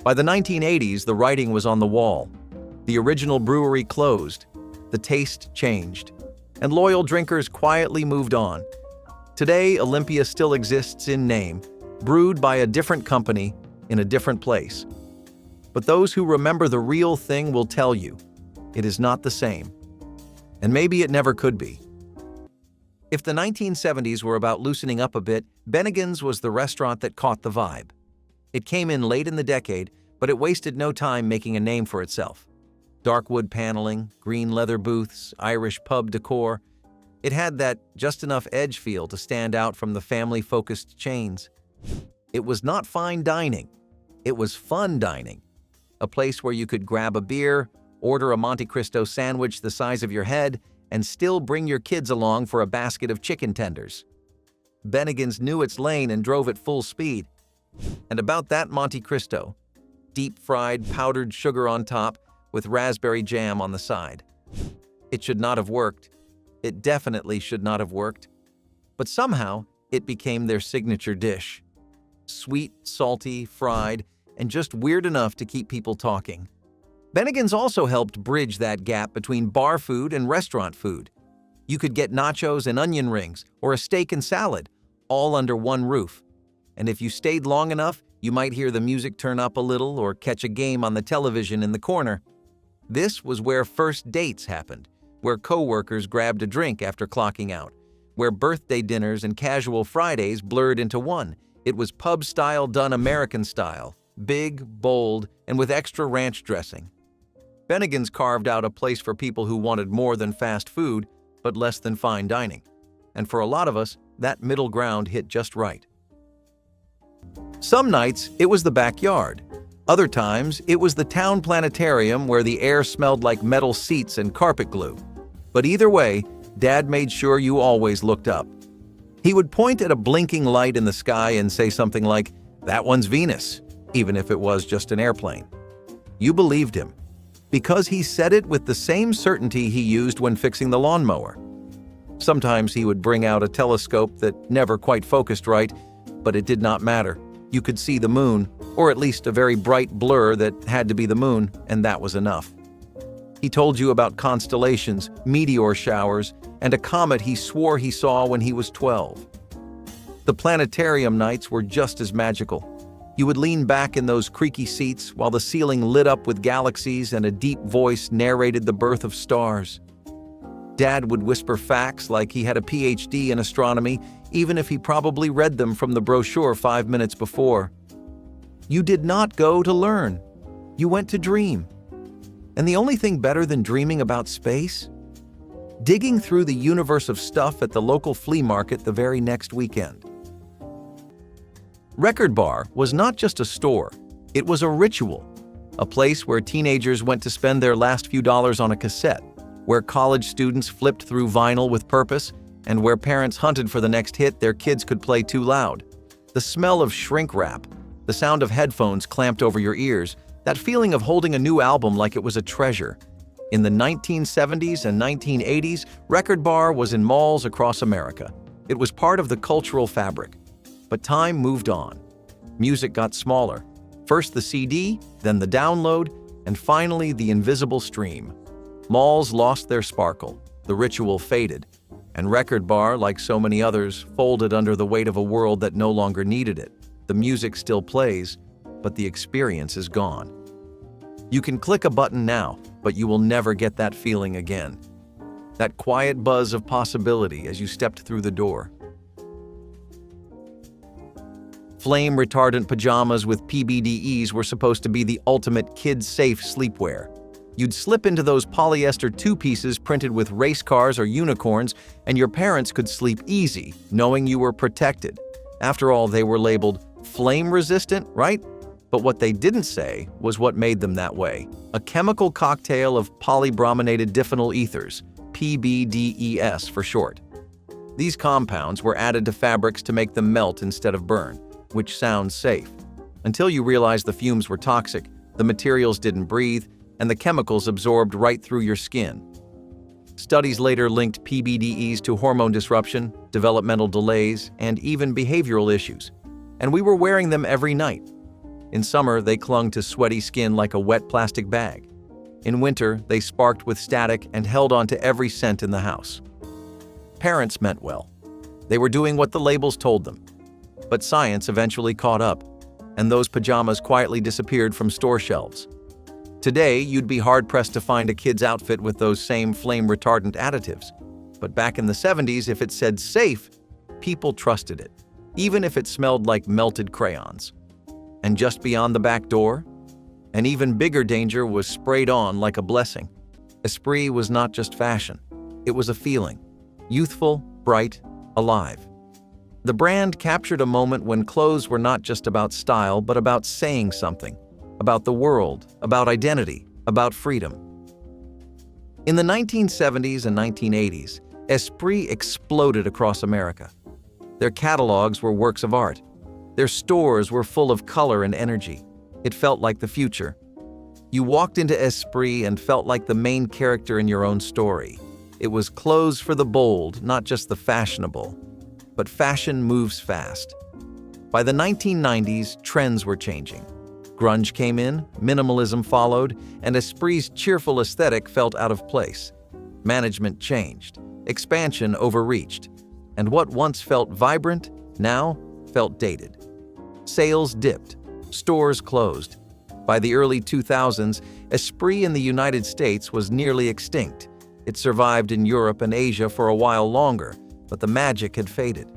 By the 1980s, the writing was on the wall. The original brewery closed, the taste changed, and loyal drinkers quietly moved on. Today, Olympia still exists in name, brewed by a different company in a different place. But those who remember the real thing will tell you, it is not the same. And maybe it never could be. If the 1970s were about loosening up a bit, Bennigan's was the restaurant that caught the vibe. It came in late in the decade, but it wasted no time making a name for itself. Dark wood paneling, green leather booths, Irish pub decor. It had that just enough edge feel to stand out from the family-focused chains. It was not fine dining. It was fun dining. A place where you could grab a beer, order a Monte Cristo sandwich the size of your head, and still bring your kids along for a basket of chicken tenders. Bennigan's knew its lane and drove at full speed. And about that Monte Cristo, deep-fried powdered sugar on top with raspberry jam on the side. It should not have worked. It definitely should not have worked. But somehow, it became their signature dish. Sweet, salty, fried, and just weird enough to keep people talking. Bennigan's also helped bridge that gap between bar food and restaurant food. You could get nachos and onion rings or a steak and salad, all under one roof. And if you stayed long enough, you might hear the music turn up a little or catch a game on the television in the corner. This was where first dates happened, where coworkers grabbed a drink after clocking out, where birthday dinners and casual Fridays blurred into one. It was pub style done American style, big, bold, and with extra ranch dressing. Bennigan's carved out a place for people who wanted more than fast food, but less than fine dining. And for a lot of us, that middle ground hit just right. Some nights, it was the backyard. Other times, it was the town planetarium where the air smelled like metal seats and carpet glue. But either way, Dad made sure you always looked up. He would point at a blinking light in the sky and say something like, "That one's Venus," even if it was just an airplane. You believed him, because he said it with the same certainty he used when fixing the lawnmower. Sometimes he would bring out a telescope that never quite focused right, but it did not matter. You could see the moon, or at least a very bright blur that had to be the moon, and that was enough. He told you about constellations, meteor showers, and a comet he swore he saw when he was 12. The planetarium nights were just as magical. You would lean back in those creaky seats while the ceiling lit up with galaxies and a deep voice narrated the birth of stars. Dad would whisper facts like he had a PhD in astronomy, even if he probably read them from the brochure 5 minutes before. You did not go to learn. You went to dream. And the only thing better than dreaming about space? Digging through the universe of stuff at the local flea market the very next weekend. Record Bar was not just a store, it was a ritual. A place where teenagers went to spend their last few dollars on a cassette, where college students flipped through vinyl with purpose, and where parents hunted for the next hit their kids could play too loud. The smell of shrink wrap, the sound of headphones clamped over your ears, that feeling of holding a new album like it was a treasure. In the 1970s and 1980s, Record Bar was in malls across America. It was part of the cultural fabric. But time moved on. Music got smaller. First the CD, then the download, and finally the invisible stream. Malls lost their sparkle, the ritual faded, and Record Bar, like so many others, folded under the weight of a world that no longer needed it. The music still plays, but the experience is gone. You can click a button now, but you will never get that feeling again. That quiet buzz of possibility as you stepped through the door. Flame-retardant pajamas with PBDEs were supposed to be the ultimate kid-safe sleepwear. You'd slip into those polyester two-pieces printed with race cars or unicorns, and your parents could sleep easy, knowing you were protected. After all, they were labeled flame-resistant, right? But what they didn't say was what made them that way. A chemical cocktail of polybrominated diphenyl ethers, PBDES for short. These compounds were added to fabrics to make them melt instead of burn, which sounds safe. Until you realize the fumes were toxic, the materials didn't breathe, and the chemicals absorbed right through your skin. Studies later linked PBDEs to hormone disruption, developmental delays, and even behavioral issues. And we were wearing them every night. In summer, they clung to sweaty skin like a wet plastic bag. In winter, they sparked with static and held on to every scent in the house. Parents meant well. They were doing what the labels told them. But science eventually caught up, and those pajamas quietly disappeared from store shelves. Today, you'd be hard-pressed to find a kid's outfit with those same flame-retardant additives. But back in the 70s, if it said safe, people trusted it, even if it smelled like melted crayons. And just beyond the back door, an even bigger danger was sprayed on like a blessing. Esprit was not just fashion, it was a feeling. Youthful, bright, alive. The brand captured a moment when clothes were not just about style, but about saying something. About the world, about identity, about freedom. In the 1970s and 1980s, Esprit exploded across America. Their catalogs were works of art. Their stores were full of color and energy. It felt like the future. You walked into Esprit and felt like the main character in your own story. It was clothes for the bold, not just the fashionable. But fashion moves fast. By the 1990s, trends were changing. Grunge came in, minimalism followed, and Esprit's cheerful aesthetic felt out of place. Management changed. Expansion overreached. And what once felt vibrant, now felt dated. Sales dipped. Stores closed. By the early 2000s, Esprit in the United States was nearly extinct. It survived in Europe and Asia for a while longer, but the magic had faded.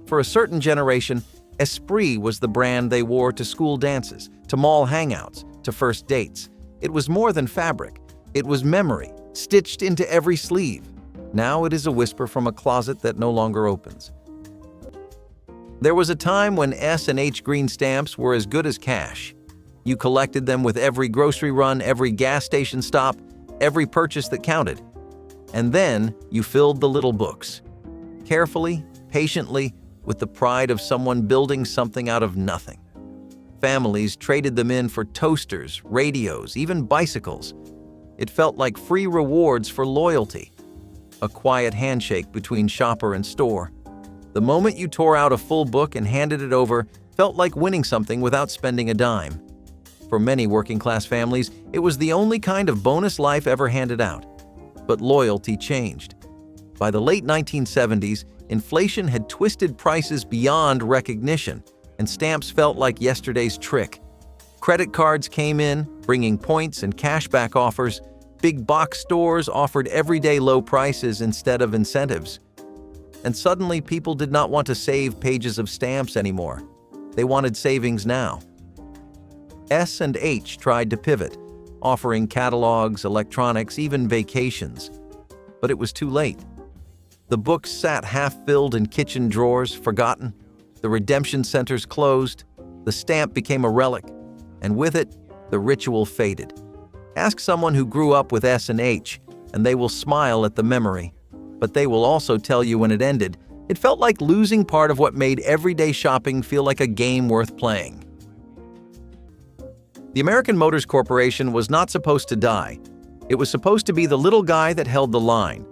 For a certain generation, Esprit was the brand they wore to school dances, to mall hangouts, to first dates. It was more than fabric. It was memory, stitched into every sleeve. Now it is a whisper from a closet that no longer opens. There was a time when S&H green stamps were as good as cash. You collected them with every grocery run, every gas station stop, every purchase that counted. And then you filled the little books. Carefully, patiently, with the pride of someone building something out of nothing. Families traded them in for toasters, radios, even bicycles. It felt like free rewards for loyalty. A quiet handshake between shopper and store. The moment you tore out a full book and handed it over felt like winning something without spending a dime. For many working-class families, it was the only kind of bonus life ever handed out. But loyalty changed. By the late 1970s, inflation had twisted prices beyond recognition, and stamps felt like yesterday's trick. Credit cards came in, bringing points and cashback offers. Big box stores offered everyday low prices instead of incentives. And suddenly, people did not want to save pages of stamps anymore. They wanted savings now. S&H tried to pivot, offering catalogs, electronics, even vacations. But it was too late. The books sat half-filled in kitchen drawers, forgotten. The redemption centers closed. The stamp became a relic. And with it, the ritual faded. Ask someone who grew up with S&H, and they will smile at the memory. But they will also tell you when it ended, it felt like losing part of what made everyday shopping feel like a game worth playing. The American Motors Corporation was not supposed to die. It was supposed to be the little guy that held the line.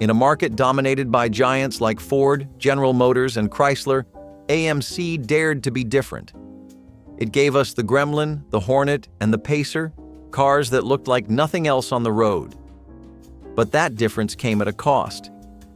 In a market dominated by giants like Ford, General Motors, and Chrysler, AMC dared to be different. It gave us the Gremlin, the Hornet, and the Pacer, cars that looked like nothing else on the road. But that difference came at a cost.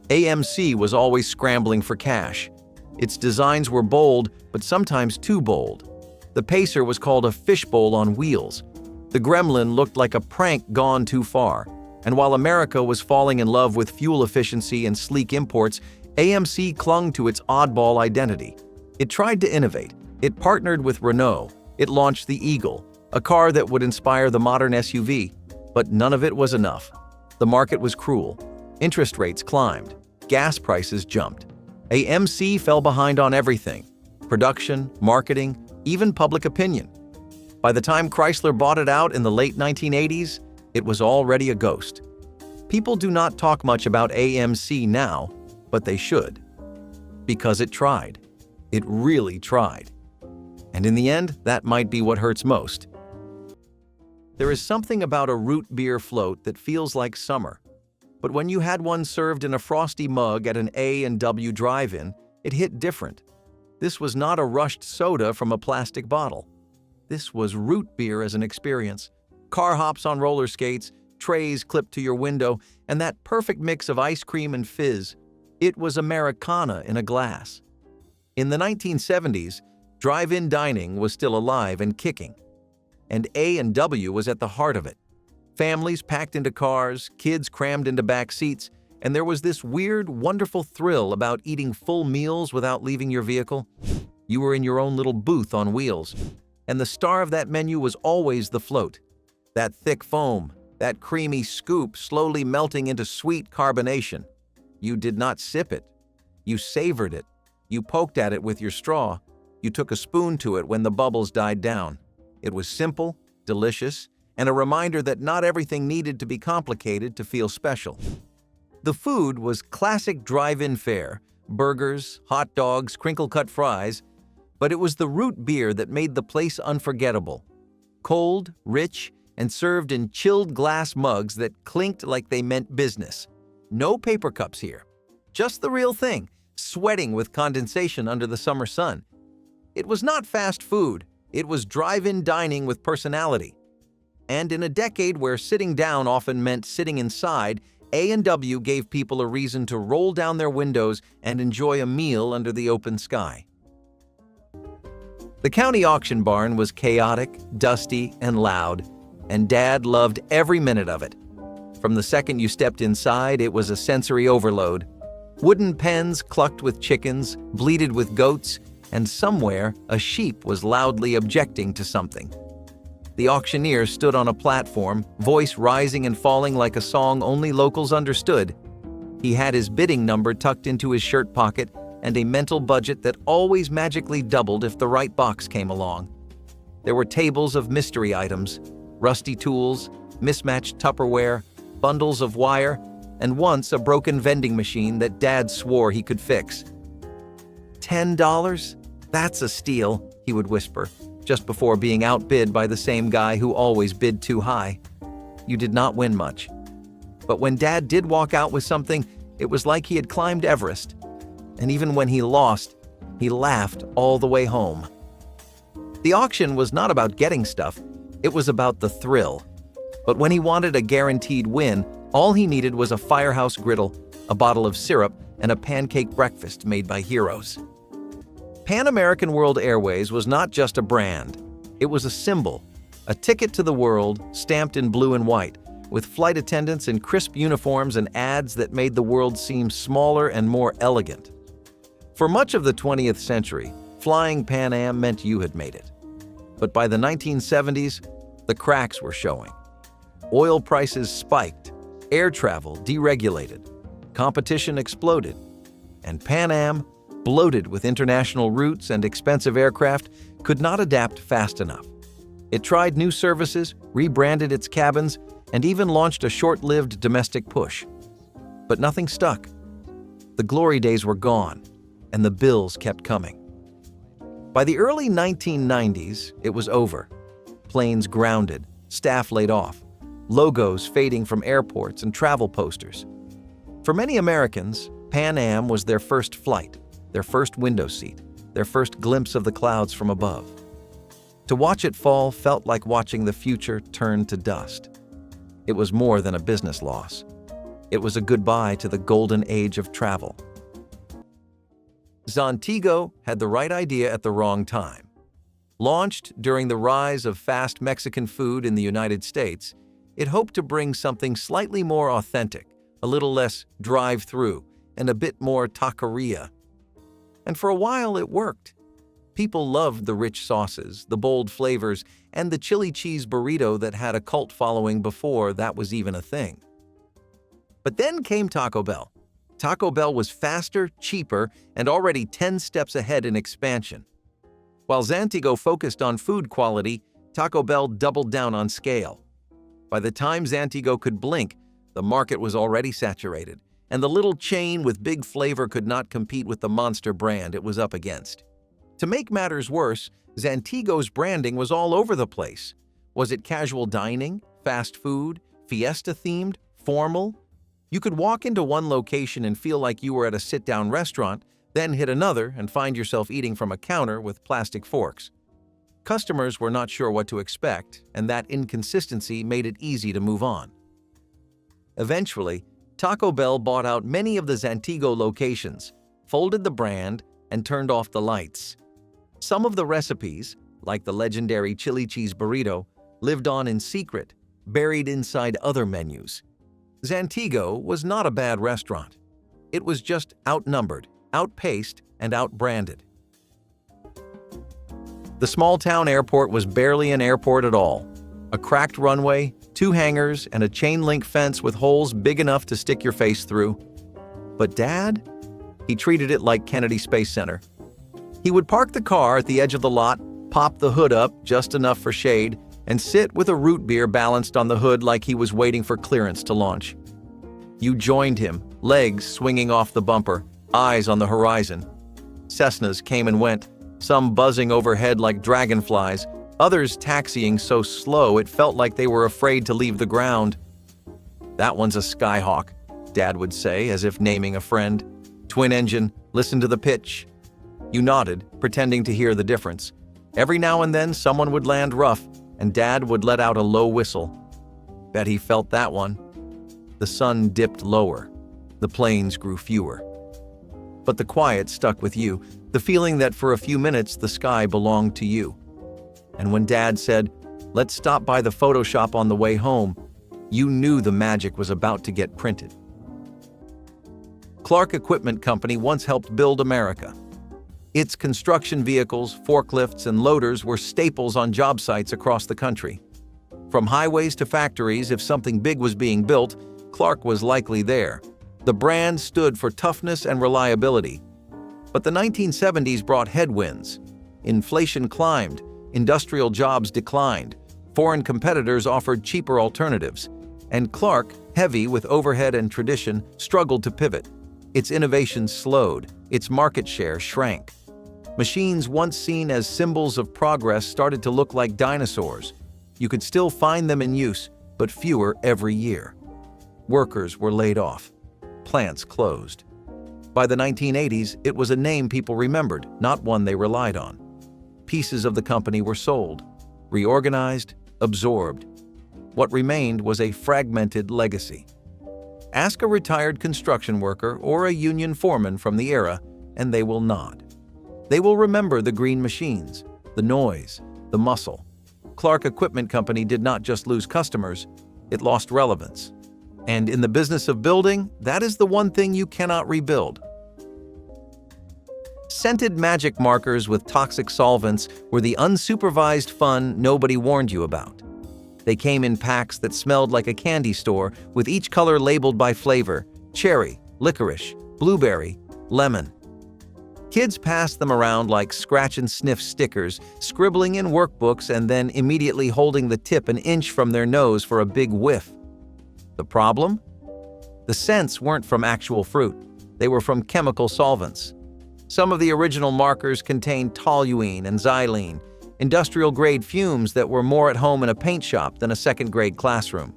AMC was always scrambling for cash. Its designs were bold, but sometimes too bold. The Pacer was called a fishbowl on wheels. The Gremlin looked like a prank gone too far. And while America was falling in love with fuel efficiency and sleek imports, AMC clung to its oddball identity. It tried to innovate. It partnered with Renault. It launched the Eagle, a car that would inspire the modern SUV. But none of it was enough. The market was cruel. Interest rates climbed. Gas prices jumped. AMC fell behind on everything: production, marketing, even public opinion. By the time Chrysler bought it out in the late 1980s, it was already a ghost. People do not talk much about AMC now, but they should. Because it tried. It really tried. And in the end, that might be what hurts most. There is something about a root beer float that feels like summer. But when you had one served in a frosty mug at an A&W drive-in, it hit different. This was not a rushed soda from a plastic bottle. This was root beer as an experience. Car hops on roller skates, trays clipped to your window, and that perfect mix of ice cream and fizz. It was Americana in a glass. In the 1970s, drive-in dining was still alive and kicking. And A&W was at the heart of it. Families packed into cars, kids crammed into back seats, and there was this weird, wonderful thrill about eating full meals without leaving your vehicle. You were in your own little booth on wheels, and the star of that menu was always the float. That thick foam, that creamy scoop slowly melting into sweet carbonation. You did not sip it. You savored it. You poked at it with your straw. You took a spoon to it when the bubbles died down. It was simple, delicious, and a reminder that not everything needed to be complicated to feel special. The food was classic drive-in fare, burgers, hot dogs, crinkle-cut fries, but it was the root beer that made the place unforgettable. Cold, rich, and served in chilled glass mugs that clinked like they meant business. No paper cups here. Just the real thing, sweating with condensation under the summer sun. It was not fast food. It was drive-in dining with personality. And in a decade where sitting down often meant sitting inside, A&W gave people a reason to roll down their windows and enjoy a meal under the open sky. The county auction barn was chaotic, dusty, and loud, and Dad loved every minute of it. From the second you stepped inside, it was a sensory overload. Wooden pens clucked with chickens, bleated with goats, and somewhere a sheep was loudly objecting to something. The auctioneer stood on a platform, voice rising and falling like a song only locals understood. He had his bidding number tucked into his shirt pocket and a mental budget that always magically doubled if the right box came along. There were tables of mystery items, rusty tools, mismatched Tupperware, bundles of wire, and once a broken vending machine that Dad swore he could fix. $10? That's a steal, he would whisper, just before being outbid by the same guy who always bid too high. You did not win much. But when Dad did walk out with something, it was like he had climbed Everest. And even when he lost, he laughed all the way home. The auction was not about getting stuff, it was about the thrill. But when he wanted a guaranteed win, all he needed was a firehouse griddle, a bottle of syrup, and a pancake breakfast made by heroes. Pan American World Airways was not just a brand. It was a symbol, a ticket to the world stamped in blue and white, with flight attendants in crisp uniforms and ads that made the world seem smaller and more elegant. For much of the 20th century, flying Pan Am meant you had made it. But by the 1970s, the cracks were showing. Oil prices spiked, air travel deregulated, competition exploded, and Pan Am, bloated with international routes and expensive aircraft, could not adapt fast enough. It tried new services, rebranded its cabins, and even launched a short-lived domestic push. But nothing stuck. The glory days were gone, and the bills kept coming. By the early 1990s, it was over. Planes grounded, staff laid off, logos fading from airports and travel posters. For many Americans, Pan Am was their first flight, their first window seat, their first glimpse of the clouds from above. To watch it fall felt like watching the future turn to dust. It was more than a business loss. It was a goodbye to the golden age of travel. Zantigo had the right idea at the wrong time. Launched during the rise of fast Mexican food in the United States, it hoped to bring something slightly more authentic, a little less drive-through, and a bit more taqueria. And for a while it worked. People loved the rich sauces, the bold flavors, and the chili cheese burrito that had a cult following before that was even a thing. But then came Taco Bell. Taco Bell was faster, cheaper, and already 10 steps ahead in expansion. While Zantigo focused on food quality, Taco Bell doubled down on scale. By the time Zantigo could blink, the market was already saturated, and the little chain with big flavor could not compete with the monster brand it was up against. To make matters worse, Zantigo's branding was all over the place. Was it casual dining, fast food, fiesta-themed, formal? You could walk into one location and feel like you were at a sit-down restaurant, then hit another and find yourself eating from a counter with plastic forks. Customers were not sure what to expect, and that inconsistency made it easy to move on. Eventually, Taco Bell bought out many of the Zantigo locations, folded the brand, and turned off the lights. Some of the recipes, like the legendary chili cheese burrito, lived on in secret, buried inside other menus. Zantigo was not a bad restaurant. It was just outnumbered, outpaced, and outbranded. The small-town airport was barely an airport at all. A cracked runway, 2 hangars, and a chain-link fence with holes big enough to stick your face through. But Dad? He treated it like Kennedy Space Center. He would park the car at the edge of the lot, pop the hood up just enough for shade, and sit with a root beer balanced on the hood like he was waiting for clearance to launch. You joined him, legs swinging off the bumper, eyes on the horizon. Cessnas came and went, some buzzing overhead like dragonflies, others taxiing so slow it felt like they were afraid to leave the ground. "That one's a Skyhawk," Dad would say, as if naming a friend. "Twin engine, listen to the pitch." You nodded, pretending to hear the difference. Every now and then someone would land rough, and Dad would let out a low whistle. Bet he felt that one. The sun dipped lower. The planes grew fewer. But the quiet stuck with you, the feeling that for a few minutes the sky belonged to you. And when Dad said, "Let's stop by the photo shop on the way home," you knew the magic was about to get printed. Clark Equipment Company once helped build America. Its construction vehicles, forklifts, and loaders were staples on job sites across the country. From highways to factories, if something big was being built, Clark was likely there. The brand stood for toughness and reliability. But the 1970s brought headwinds. Inflation climbed, industrial jobs declined, foreign competitors offered cheaper alternatives, and Clark, heavy with overhead and tradition, struggled to pivot. Its innovation slowed, its market share shrank. Machines once seen as symbols of progress started to look like dinosaurs. You could still find them in use, but fewer every year. Workers were laid off. Plants closed. By the 1980s, it was a name people remembered, not one they relied on. Pieces of the company were sold, reorganized, absorbed. What remained was a fragmented legacy. Ask a retired construction worker or a union foreman from the era, and they will nod. They will remember the green machines, the noise, the muscle. Clark Equipment Company did not just lose customers, it lost relevance. And in the business of building, that is the one thing you cannot rebuild. Scented magic markers with toxic solvents were the unsupervised fun nobody warned you about. They came in packs that smelled like a candy store, with each color labeled by flavor: cherry, licorice, blueberry, lemon. Kids passed them around like scratch and sniff stickers, scribbling in workbooks and then immediately holding the tip an inch from their nose for a big whiff. The problem? The scents weren't from actual fruit. They were from chemical solvents. Some of the original markers contained toluene and xylene, industrial-grade fumes that were more at home in a paint shop than a second-grade classroom.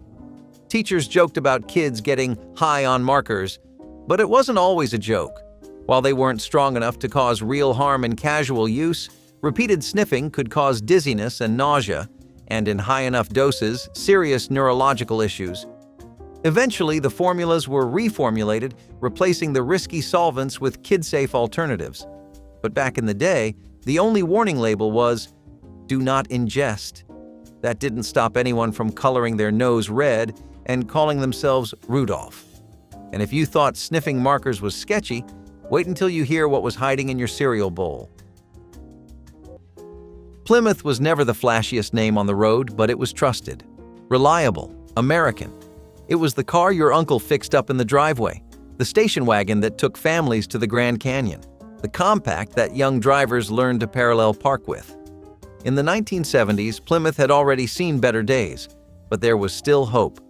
Teachers joked about kids getting high on markers, but it wasn't always a joke. While they weren't strong enough to cause real harm in casual use, repeated sniffing could cause dizziness and nausea, and in high enough doses, serious neurological issues. Eventually, the formulas were reformulated, replacing the risky solvents with kid-safe alternatives. But back in the day, the only warning label was, "Do not ingest." That didn't stop anyone from coloring their nose red and calling themselves Rudolph. And if you thought sniffing markers was sketchy, wait until you hear what was hiding in your cereal bowl. Plymouth was never the flashiest name on the road, but it was trusted, reliable, American. It was the car your uncle fixed up in the driveway, the station wagon that took families to the Grand Canyon, the compact that young drivers learned to parallel park with. In the 1970s, Plymouth had already seen better days, but there was still hope.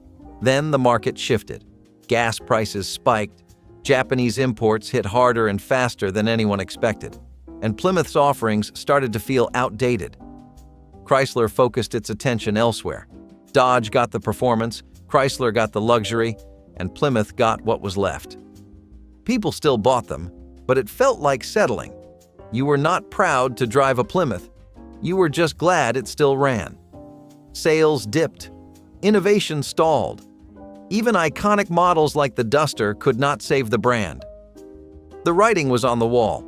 Then the market shifted. Gas prices spiked, Japanese imports hit harder and faster than anyone expected, and Plymouth's offerings started to feel outdated. Chrysler focused its attention elsewhere. Dodge got the performance, Chrysler got the luxury, and Plymouth got what was left. People still bought them, but it felt like settling. You were not proud to drive a Plymouth. You were just glad it still ran. Sales dipped. Innovation stalled. Even iconic models like the Duster could not save the brand. The writing was on the wall.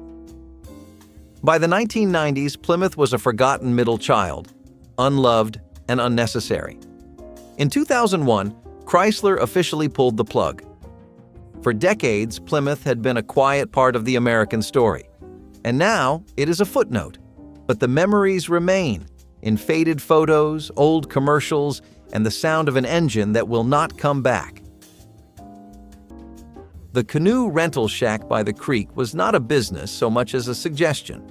By the 1990s, Plymouth was a forgotten middle child, unloved and unnecessary. In 2001, Chrysler officially pulled the plug. For decades, Plymouth had been a quiet part of the American story. And now, it is a footnote. But the memories remain, in faded photos, old commercials, and the sound of an engine that will not come back. The Canoe rental shack by the creek was not a business so much as a suggestion.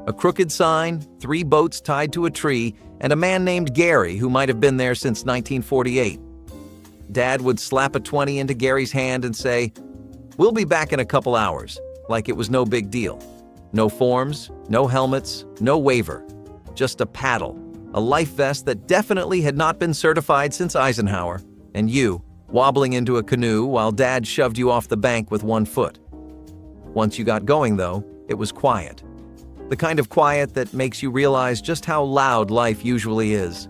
A crooked sign, 3 boats tied to a tree, and a man named Gary who might have been there since 1948. Dad would slap a 20 into Gary's hand and say, "We'll be back in a couple hours," like it was no big deal. No forms, no helmets, no waiver. Just a paddle, a life vest that definitely had not been certified since Eisenhower, and you, wobbling into a canoe while Dad shoved you off the bank with 1 foot. Once you got going, though, it was quiet. The kind of quiet that makes you realize just how loud life usually is.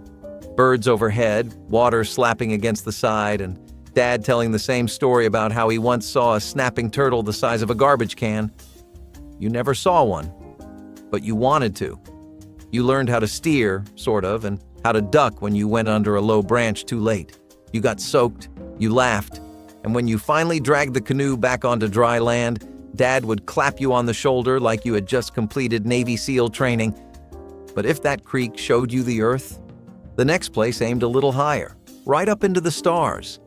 Birds overhead, water slapping against the side, and Dad telling the same story about how he once saw a snapping turtle the size of a garbage can. You never saw one, but you wanted to. You learned how to steer, sort of, and how to duck when you went under a low branch too late. You got soaked, you laughed, and when you finally dragged the canoe back onto dry land, Dad would clap you on the shoulder like you had just completed Navy SEAL training. But if that creek showed you the earth, the next place aimed a little higher, right up into the stars.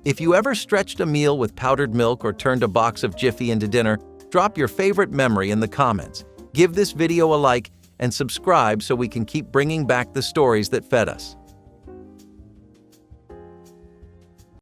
If you ever stretched a meal with powdered milk or turned a box of Jiffy into dinner, drop your favorite memory in the comments. Give this video a like and subscribe so we can keep bringing back the stories that fed us.